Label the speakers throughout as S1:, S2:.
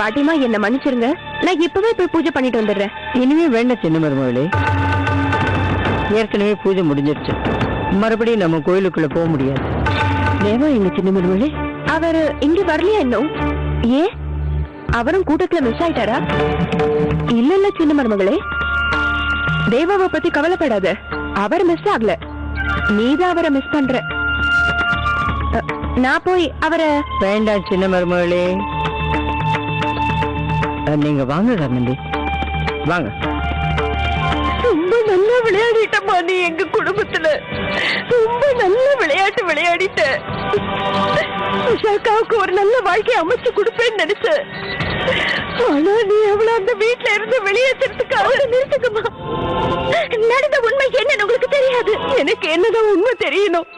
S1: பாட்டிமா என்ன மன்னிச்சிருங்க, நான் இப்பவே போய் பூஜை பண்ணிட்டு வந்துடுறேன்.
S2: இனிமே வேண்டாம் சின்ன மருமகளே, ஏற்கனவே பூஜை முடிஞ்சிருச்சு. மறுபடியும் நம்ம கோயிலுக்குள்ள போக முடியாது.
S1: தேவா எங்க சின்ன மருமகளே? அவர் இங்க வரலையா இன்னும்? ஏன் அவரும் கூட்டத்துல மிஸ் ஆயிட்டாரா? இல்ல இல்ல சின்ன மருமகளே, தேவாவை பத்தி கவலைப்படாத, அவர் மிஸ் ஆகல, நீதான் அவரை மிஸ் பண்ற. நான் போய் அவரை.
S2: வேண்டாம் சின்ன மருமகளே, நீங்க வாங்க கர்ணந்தி, வாங்க.
S1: ரொம்ப நல்லா விளையாடிட்டமா நீ, எங்க குடும்பத்துல ரொம்ப நல்ல விளையாட்டு விளையாடிட்ட. விஷாக்காவுக்கு ஒரு நல்ல வாழ்க்கையை அமைச்சு கொடுப்பேன்னு நினைச்ச. ஆனா நீ அவளை அந்த வீட்டுல இருந்து வெளியேற்றதுக்காக. நிறுத்துக்கமா, நடந்த உண்மை என்னன்னு உங்களுக்கு தெரியாது. எனக்கு என்னதான் உண்மை தெரியணும்,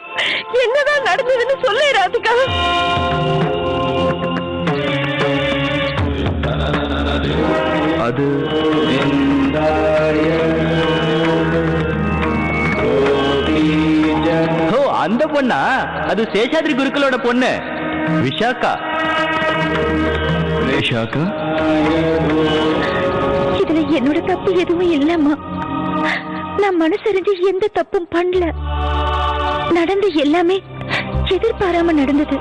S1: என்னதான் நடந்ததுன்னு சொல்லிடாதுக்கா.
S3: அது அந்த பொண்ணா? அது சேஷாத்ரி குருக்களோட பொண்ணு விஷாக்கா. விஷாக்கா,
S1: இதுல என்னோட தப்பு எதுவும் இல்லம்மா. நான் மனசறிஞ்சு எந்த தப்பும் பண்ணல. நடந்த எல்லாமே எதிர்பாராம நடந்தது.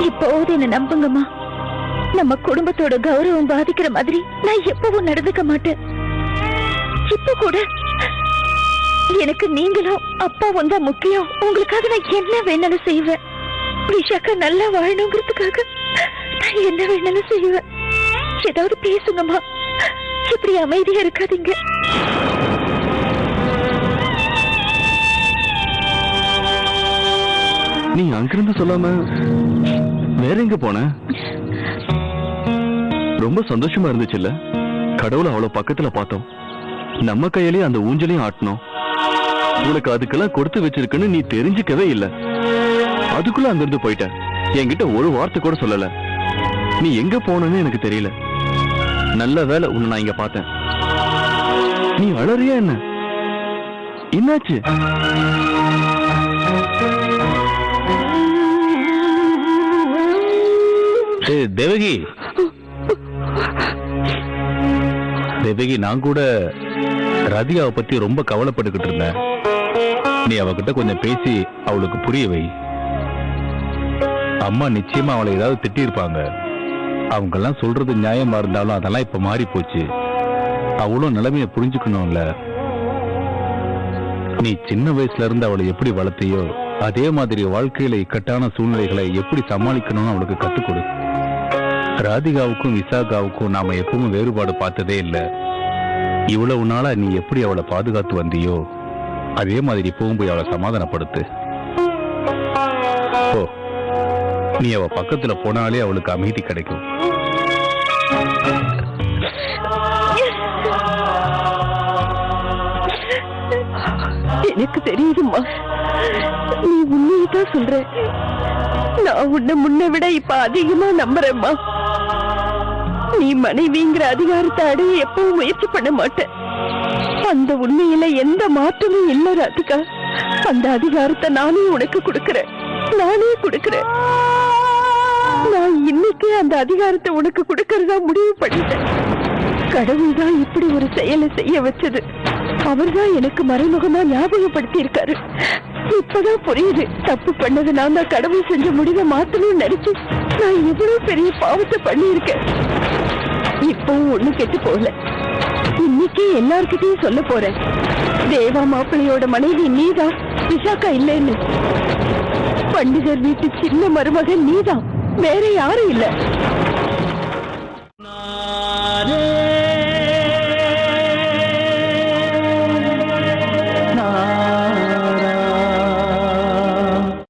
S1: இப்போது என்ன நம்புங்கம்மா, நம்ம குடும்பத்தோட கௌரவம் பாதிக்கிற மாதிரி நான் எப்பவும் நடந்துக்க மாட்டேன். இப்ப கூட எனக்கு நீங்களும் அப்பாவும் தான் முக்கியம். உங்களுக்காக நான் என்ன வேணாலும் செய்வேன். விஷாக்கா நல்லா வாழணுங்கிறதுக்காக நான் என்ன வேணாலும் செய்வேன். ஏதாவது பேசுங்கம்மா, இப்படி அமைதியா இருக்காதீங்க.
S3: நீ அங்கிருந்து சொல்லாம வேற எங்க போன? ரொம்ப சந்தோஷமா இருந்துச்சுல்ல? கடவுளை அவ்வளவு பக்கத்துல பார்த்தோம், நம்ம கையிலேயே அந்த ஊஞ்சலையும் ஆட்டணும். உனக்கு அதுக்கெல்லாம் கொடுத்து வச்சிருக்குன்னு நீ தெரிஞ்சுக்கவே இல்லை. அதுக்குள்ள அங்கிருந்து போயிட்ட, என்கிட்ட ஒரு வார்த்தை கூட சொல்லல. நீ எங்க போனன்னு எனக்கு தெரியல. நல்ல வேலை உன்னை நான் இங்க பார்த்தேன். நீ அழறியா என்ன? என்னாச்சு? தேவகி, தேவகி, நான் கூட ராதிகாவை பத்தி ரொம்ப கவலைப்பட்டுக்கிட்டு இருந்தேன். நீ அவகிட்ட கொஞ்சம் பேசி அவளுக்கு புரிய வை. அம்மா நிச்சயமா அவளை ஏதாவது திட்டிருப்பாங்க. அவங்க எல்லாம் சொல்றது நியாயமா இருந்தாலும் அதெல்லாம் இப்ப மாறி போச்சு. அவளும் நிலைமைய புரிஞ்சுக்கணும்ல. நீ சின்ன வயசுல இருந்து அவளை எப்படி வளர்த்தையோ அதே மாதிரி வாழ்க்கையில இக்கட்டான சூழ்நிலைகளை எப்படி சமாளிக்கணும்னு அவளுக்கு கத்துக் கொடு. ராதிகாவுக்கும் விசாகாவுக்கும் நாம எப்பவும் வேறுபாடு பார்த்ததே இல்லை. இவ்வளவு நாளா நீ எப்படி அவளை பாதுகாத்து வந்தியோ அதே மாதிரி இப்பவும் போய் அவளை சமாதானப்படுத்து. ஓ, நீ அவ பக்கத்துல போனாலே அவளுக்கு அமைதி கிடைக்கும்.
S1: எனக்கு தெரியுதுமா, நீ உண்மையதான் சொல்ற. நான் உன்னை முன்ன விட இப்ப அதிகமா நம்புறேம்மா. நீ மனைவிங்கிற அதிகாரத்தை அடைய எப்பவும் முயற்சி பண்ண மாட்டேன். அந்த உண்மையில எந்த மாற்றமும் இல்ல ராதிகா. அந்த அதிகாரத்தை நானே உனக்கு கொடுக்கிறேன், நானே கொடுக்கிறேன். நான் இன்னைக்கு அந்த அதிகாரத்தை உனக்கு கொடுக்கறதா முடிவு பண்ணிட்டேன். கடவுள் தான் இப்படி ஒரு செயலை செய்ய வச்சது. அவர்தான் எனக்கு மறைமுகமா ஞாபகப்படுத்தி இருக்காரு. இப்பதான் புரியுது, தப்பு பண்ணது நான் தான். கடவுள் செஞ்ச முடிவை மாத்தணும்னு நினைச்சு நான் எவ்வளவு பெரிய பாவத்தை பண்ணியிருக்கேன். இப்பவும் ஒண்ணு கெட்டு போகல. இன்னைக்கு எல்லார்கிட்டையும் சொல்ல போறேன், தேவா மாப்பிள்ளையோட மனைவி நீதான், விசாக்கா இல்லைன்னு. பண்டிதர் வீட்டு சின்ன மருமகன் நீதான், வேற யாரும் இல்ல.